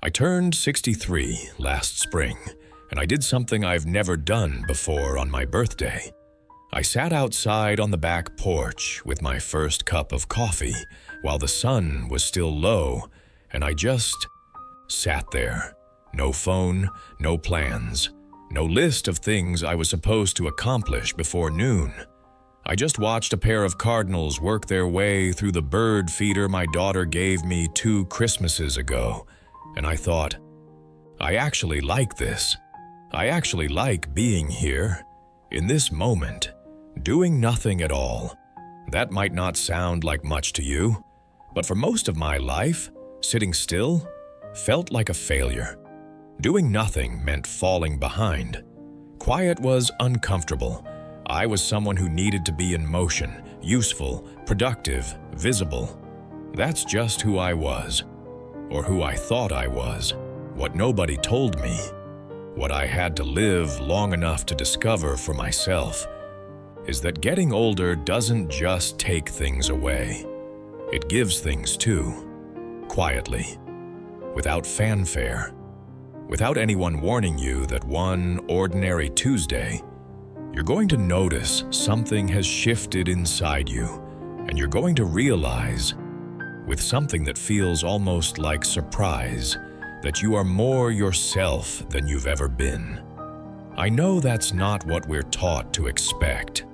I turned 63 last spring, and I did something I've never done before on my birthday. I sat outside on the back porch with my first cup of coffee while the sun was still low, and I just sat there. No phone, no plans, no list of things I was supposed to accomplish before noon. I just watched a pair of cardinals work their way through the bird feeder my daughter gave me 2 Christmases ago, and I thought, I actually like this. I actually like being here, in this moment, doing nothing at all. That might not sound like much to you, but for most of my life, sitting still felt like a failure. Doing nothing meant falling behind. Quiet was uncomfortable. I was someone who needed to be in motion, useful, productive, visible. That's just who I was, or who I thought I was, what nobody told me, what I had to live long enough to discover for myself, is that getting older doesn't just take things away. It gives things too, quietly, without fanfare, without anyone warning you that one ordinary Tuesday, you're going to notice something has shifted inside you, and you're going to realize, with something that feels almost like surprise, that you are more yourself than you've ever been. I know that's not what we're taught to expect.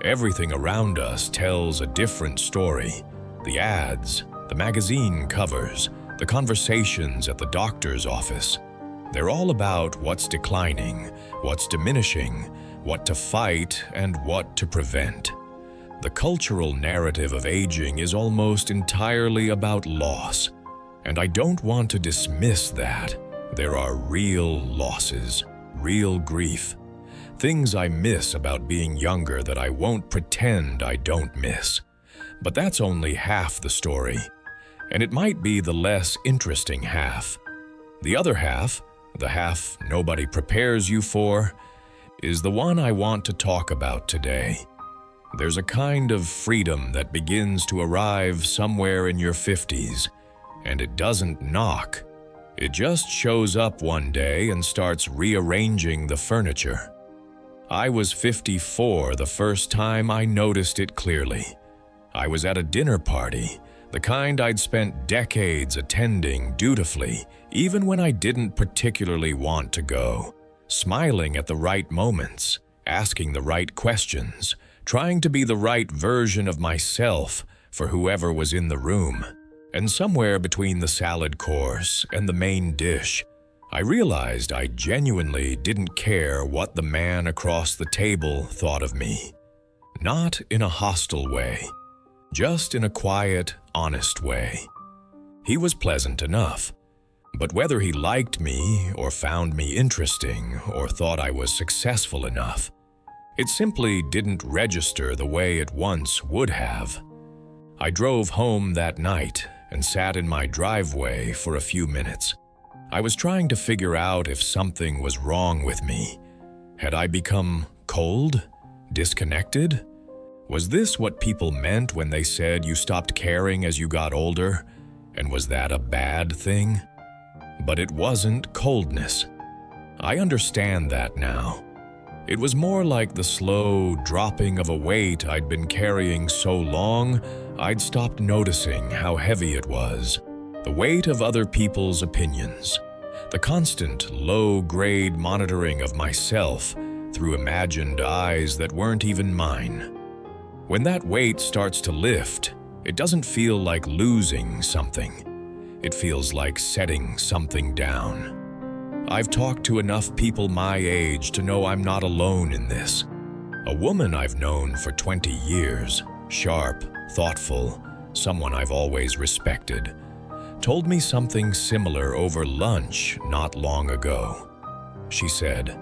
Everything around us tells a different story. The ads, the magazine covers, the conversations at the doctor's office. They're all about what's declining, what's diminishing, what to fight, and what to prevent. The cultural narrative of aging is almost entirely about loss, and I don't want to dismiss that. There are real losses, real grief, things I miss about being younger that I won't pretend I don't miss. But that's only half the story, and it might be the less interesting half. The other half, the half nobody prepares you for, is the one I want to talk about today. There's a kind of freedom that begins to arrive somewhere in your 50s, and it doesn't knock. It just shows up one day and starts rearranging the furniture. I was 54 the first time I noticed it clearly. I was at a dinner party, the kind I'd spent decades attending dutifully, even when I didn't particularly want to go, smiling at the right moments, asking the right questions, trying to be the right version of myself for whoever was in the room. And somewhere between the salad course and the main dish, I realized I genuinely didn't care what the man across the table thought of me. Not in a hostile way, just in a quiet, honest way. He was pleasant enough, but whether he liked me or found me interesting or thought I was successful enough, it simply didn't register the way it once would have. I drove home that night and sat in my driveway for a few minutes. I was trying to figure out if something was wrong with me. Had I become cold? Disconnected? Was this what people meant when they said you stopped caring as you got older? And was that a bad thing? But it wasn't coldness. I understand that now. It was more like the slow dropping of a weight I'd been carrying so long, I'd stopped noticing how heavy it was. The weight of other people's opinions. The constant, low-grade monitoring of myself through imagined eyes that weren't even mine. When that weight starts to lift, it doesn't feel like losing something. It feels like setting something down. I've talked to enough people my age to know I'm not alone in this. A woman I've known for 20 years, sharp, thoughtful, someone I've always respected, told me something similar over lunch not long ago. She said,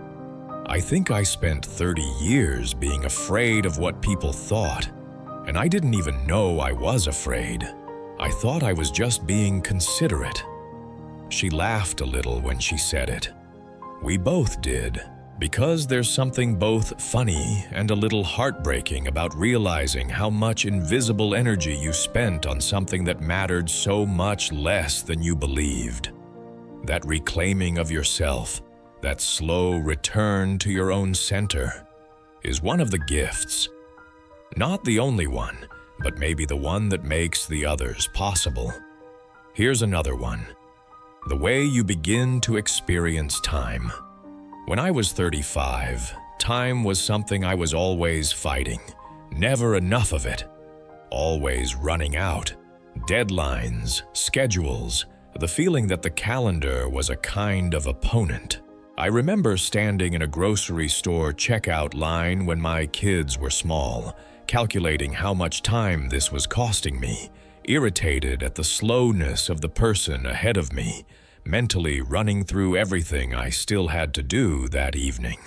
"I think I spent 30 years being afraid of what people thought, and I didn't even know I was afraid. I thought I was just being considerate." She laughed a little when she said it. We both did, because there's something both funny and a little heartbreaking about realizing how much invisible energy you spent on something that mattered so much less than you believed. that reclaiming of yourself, that slow return to your own center, is one of the gifts. Not the only one, but maybe the one that makes the others possible. Here's another one. The way you begin to experience time. When I was 35, time was something I was always fighting. Never enough of it. Always running out. Deadlines, schedules, the feeling that the calendar was a kind of opponent. I remember standing in a grocery store checkout line when my kids were small, calculating how much time this was costing me, irritated at the slowness of the person ahead of me, mentally running through everything I still had to do that evening.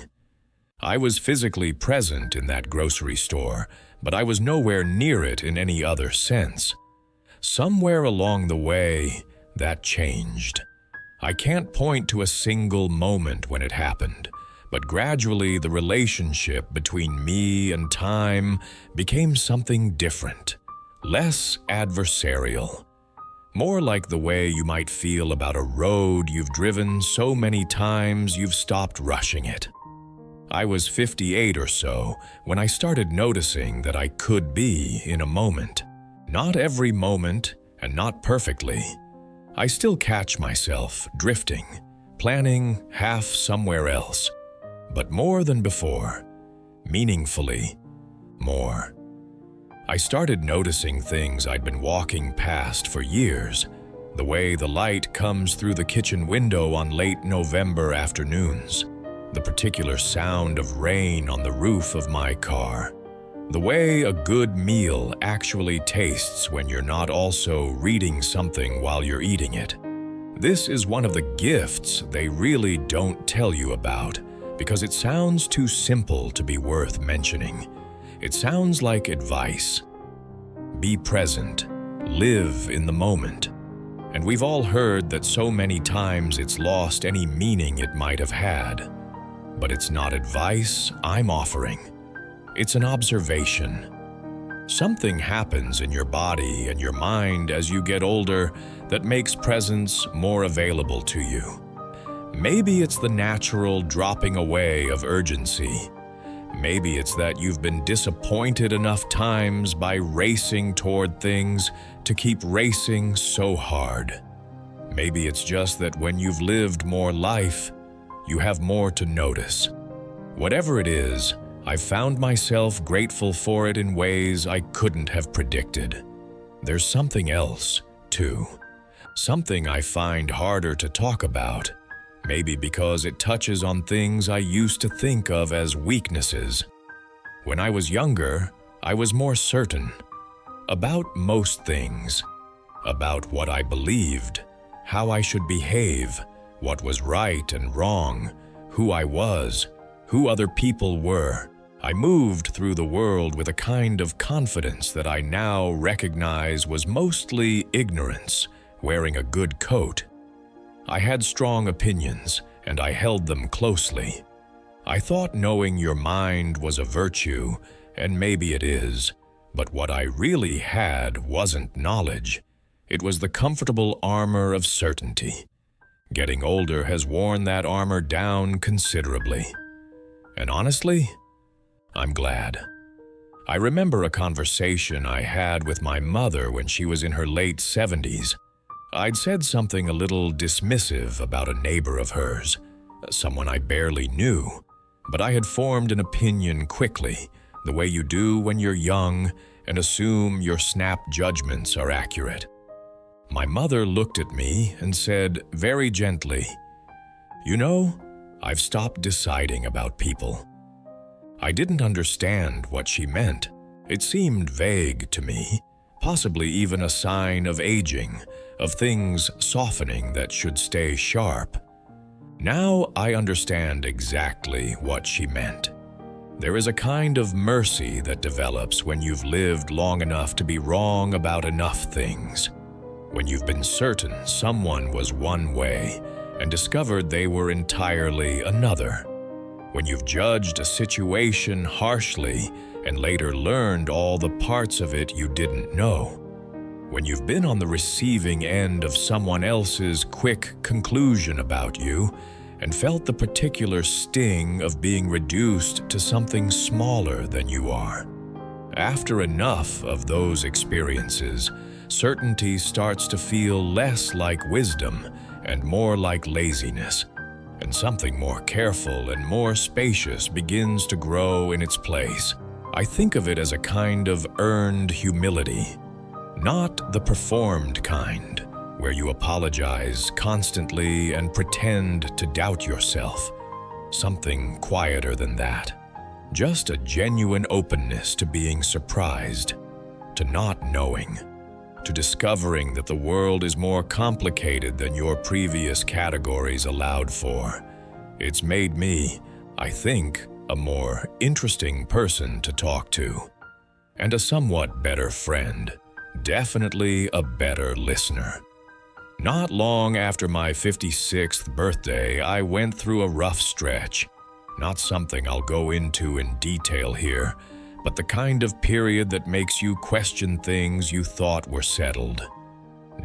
I was physically present in that grocery store, but I was nowhere near it in any other sense. Somewhere along the way, that changed. I can't point to a single moment when it happened, but gradually the relationship between me and time became something different, less adversarial. More like the way you might feel about a road you've driven so many times you've stopped rushing it. I was 58 or so when I started noticing that I could be in a moment. Not every moment, and not perfectly. I still catch myself drifting, planning half somewhere else. But more than before, meaningfully more. I started noticing things I'd been walking past for years. The way the light comes through the kitchen window on late November afternoons. The particular sound of rain on the roof of my car. The way a good meal actually tastes when you're not also reading something while you're eating it. This is one of the gifts they really don't tell you about because it sounds too simple to be worth mentioning. It sounds like advice. Be present. Live in the moment. And we've all heard that so many times it's lost any meaning it might have had. But it's not advice I'm offering. It's an observation. Something happens in your body and your mind as you get older that makes presence more available to you. Maybe it's the natural dropping away of urgency. Maybe it's that you've been disappointed enough times by racing toward things to keep racing so hard. Maybe it's just that when you've lived more life, you have more to notice. Whatever it is, I've found myself grateful for it in ways I couldn't have predicted. There's something else, too. Something I find harder to talk about. Maybe because it touches on things I used to think of as weaknesses. When I was younger, I was more certain. About most things. About what I believed, how I should behave, what was right and wrong, who I was, who other people were. I moved through the world with a kind of confidence that I now recognize was mostly ignorance, wearing a good coat. I had strong opinions, and I held them closely. I thought knowing your mind was a virtue, and maybe it is, but what I really had wasn't knowledge. It was the comfortable armor of certainty. Getting older has worn that armor down considerably. And honestly, I'm glad. I remember a conversation I had with my mother when she was in her late 70s. I'd said something a little dismissive about a neighbor of hers, someone I barely knew, but I had formed an opinion quickly, the way you do when you're young and assume your snap judgments are accurate. My mother looked at me and said very gently, "You know, I've stopped deciding about people." I didn't understand what she meant. It seemed vague to me, possibly even a sign of aging, of things softening that should stay sharp. Now I understand exactly what she meant. There is a kind of mercy that develops when you've lived long enough to be wrong about enough things. When you've been certain someone was one way and discovered they were entirely another. When you've judged a situation harshly and later learned all the parts of it you didn't know. When you've been on the receiving end of someone else's quick conclusion about you and felt the particular sting of being reduced to something smaller than you are. After enough of those experiences, certainty starts to feel less like wisdom and more like laziness, and something more careful and more spacious begins to grow in its place. I think of it as a kind of earned humility, not the performed kind, where you apologize constantly and pretend to doubt yourself. Something quieter than that. Just a genuine openness to being surprised, to not knowing, to discovering that the world is more complicated than your previous categories allowed for. It's made me, I think, a more interesting person to talk to, and a somewhat better friend, definitely a better listener. Not long after my 56th birthday, I went through a rough stretch. Not something I'll go into in detail here, but the kind of period that makes you question things you thought were settled.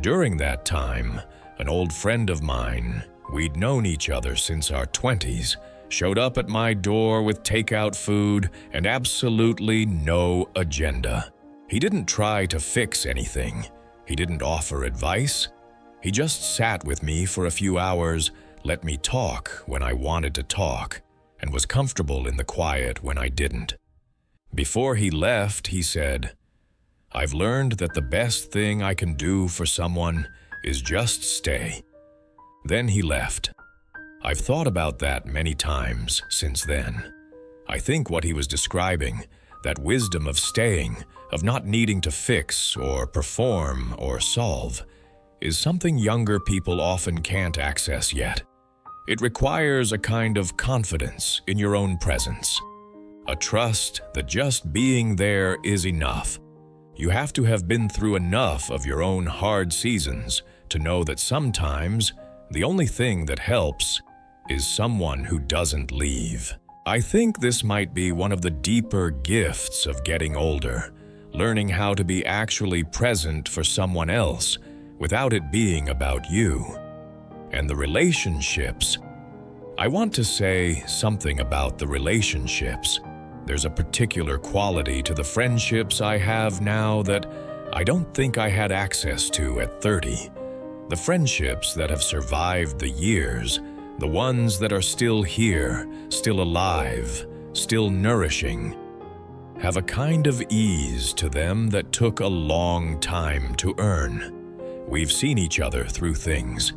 During that time, an old friend of mine, we'd known each other since our 20s, showed up at my door with takeout food and absolutely no agenda. He didn't try to fix anything. He didn't offer advice. He just sat with me for a few hours, let me talk when I wanted to talk, and was comfortable in the quiet when I didn't. Before he left, he said, "I've learned that the best thing I can do for someone is just stay." Then he left. I've thought about that many times since then. I think what he was describing, that wisdom of staying, of not needing to fix or perform or solve, is something younger people often can't access yet. It requires a kind of confidence in your own presence, a trust that just being there is enough. You have to have been through enough of your own hard seasons to know that sometimes the only thing that helps is someone who doesn't leave. I think this might be one of the deeper gifts of getting older, learning how to be actually present for someone else without it being about you. And the relationships. I want to say something about the relationships. There's a particular quality to the friendships I have now that I don't think I had access to at 30. The friendships that have survived the years, the ones that are still here, still alive, still nourishing, have a kind of ease to them that took a long time to earn. We've seen each other through things,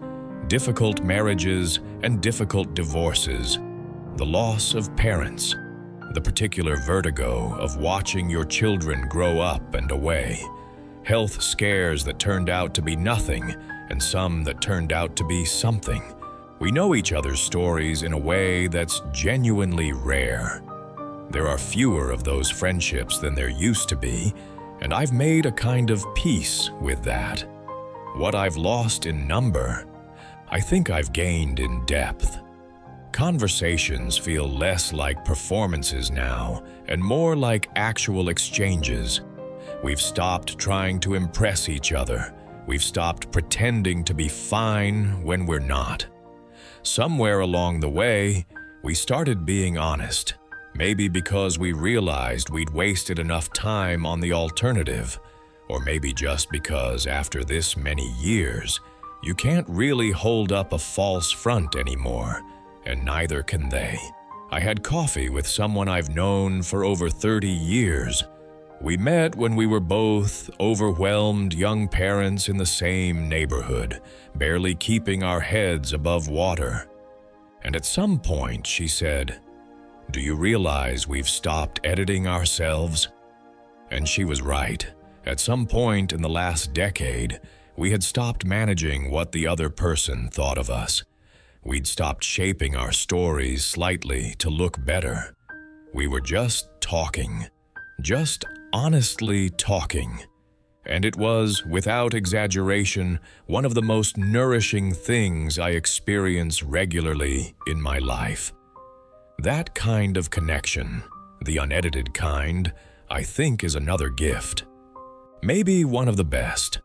difficult marriages and difficult divorces, the loss of parents, the particular vertigo of watching your children grow up and away, health scares that turned out to be nothing and some that turned out to be something. We know each other's stories in a way that's genuinely rare. There are fewer of those friendships than there used to be, and I've made a kind of peace with that. What I've lost in number, I think I've gained in depth. Conversations feel less like performances now and more like actual exchanges. We've stopped trying to impress each other. We've stopped pretending to be fine when we're not. Somewhere along the way, we started being honest, maybe because we realized we'd wasted enough time on the alternative, or maybe just because after this many years, you can't really hold up a false front anymore, and neither can they. I had coffee with someone I've known for over 30 years. We met when we were both overwhelmed young parents in the same neighborhood, barely keeping our heads above water. And at some point, she said, "Do you realize we've stopped editing ourselves?" And she was right. At some point in the last decade, we had stopped managing what the other person thought of us. We'd stopped shaping our stories slightly to look better. We were just talking, just honestly talking. And it was, without exaggeration, one of the most nourishing things I experience regularly in my life. That kind of connection, the unedited kind, I think is another gift. Maybe one of the best.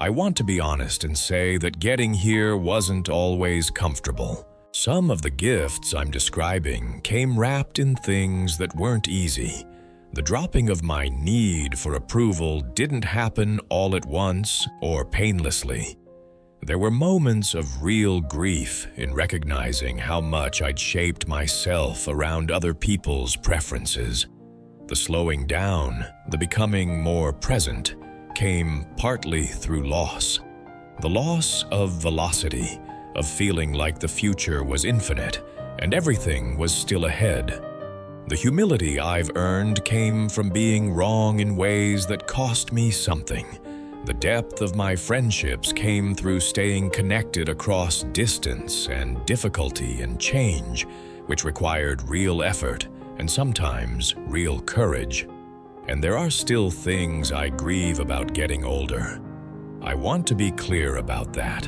I want to be honest and say that getting here wasn't always comfortable. Some of the gifts I'm describing came wrapped in things that weren't easy. The dropping of my need for approval didn't happen all at once or painlessly. There were moments of real grief in recognizing how much I'd shaped myself around other people's preferences. The slowing down, the becoming more present, came partly through loss. The loss of velocity, of feeling like the future was infinite and everything was still ahead. The humility I've earned came from being wrong in ways that cost me something. The depth of my friendships came through staying connected across distance and difficulty and change, which required real effort and sometimes real courage. And there are still things I grieve about getting older. I want to be clear about that.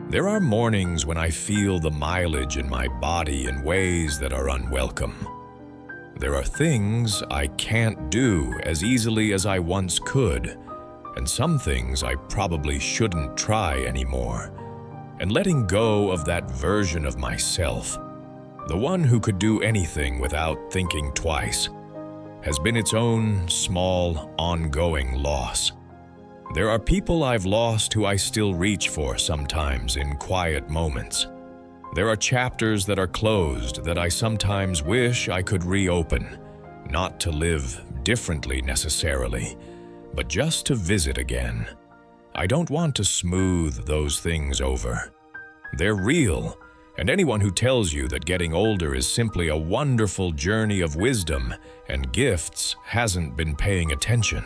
There are mornings when I feel the mileage in my body in ways that are unwelcome. There are things I can't do as easily as I once could, and some things I probably shouldn't try anymore. And letting go of that version of myself, the one who could do anything without thinking twice, has been its own small, ongoing loss. There are people I've lost who I still reach for sometimes in quiet moments. There are chapters that are closed that I sometimes wish I could reopen, not to live differently necessarily, but just to visit again. I don't want to smooth those things over. They're real, and anyone who tells you that getting older is simply a wonderful journey of wisdom and gifts hasn't been paying attention.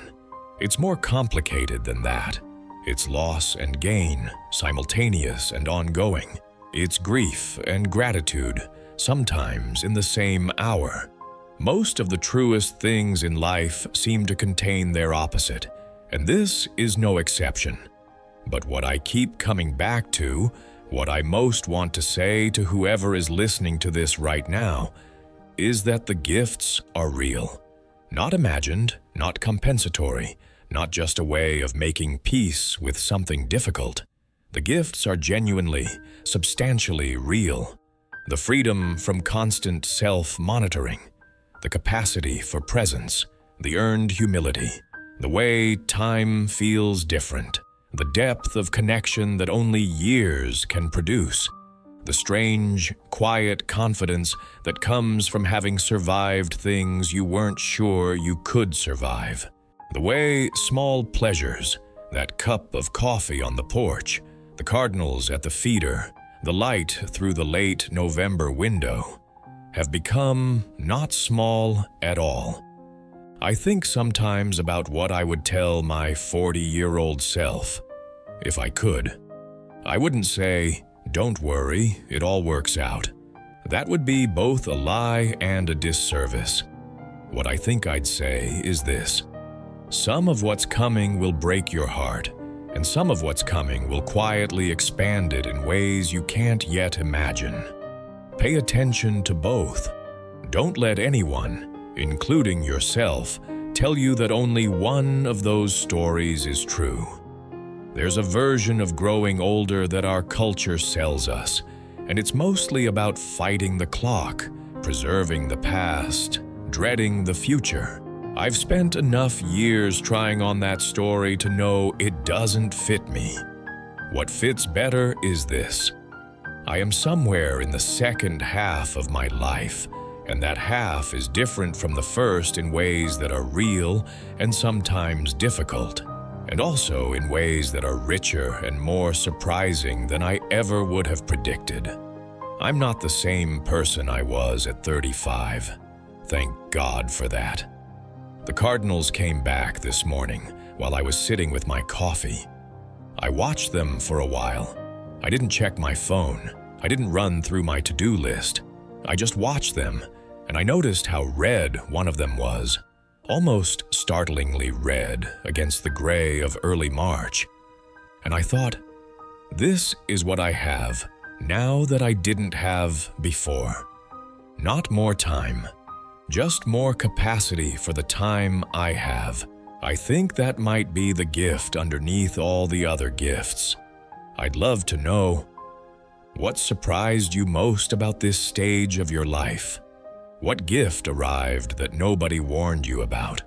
It's more complicated than that. It's loss and gain, simultaneous and ongoing. It's grief and gratitude, sometimes in the same hour. Most of the truest things in life seem to contain their opposite, and this is no exception. But what I keep coming back to, what I most want to say to whoever is listening to this right now, is that the gifts are real. Not imagined, not compensatory, not just a way of making peace with something difficult. The gifts are genuinely, substantially real. The freedom from constant self-monitoring, the capacity for presence, the earned humility, the way time feels different, the depth of connection that only years can produce, the strange, quiet confidence that comes from having survived things you weren't sure you could survive, the way small pleasures, that cup of coffee on the porch, the cardinals at the feeder, the light through the late November window, have become not small at all. I think sometimes about what I would tell my 40-year-old self, if I could. I wouldn't say, "Don't worry, it all works out." That would be both a lie and a disservice. What I think I'd say is this: some of what's coming will break your heart, and some of what's coming will quietly expand it in ways you can't yet imagine. Pay attention to both. Don't let anyone, including yourself, tell you that only one of those stories is true. There's a version of growing older that our culture sells us, and it's mostly about fighting the clock, preserving the past, dreading the future. I've spent enough years trying on that story to know it doesn't fit me. What fits better is this: I am somewhere in the second half of my life, and that half is different from the first in ways that are real and sometimes difficult, and also in ways that are richer and more surprising than I ever would have predicted. I'm not the same person I was at 35. Thank God for that. The cardinals came back this morning while I was sitting with my coffee. I watched them for a while. I didn't check my phone. I didn't run through my to-do list. I just watched them, and I noticed how red one of them was, almost startlingly red against the gray of early March. And I thought, this is what I have now that I didn't have before. Not more time, just more capacity for the time I have. I think that might be the gift underneath all the other gifts. I'd love to know, what surprised you most about this stage of your life? What gift arrived that nobody warned you about?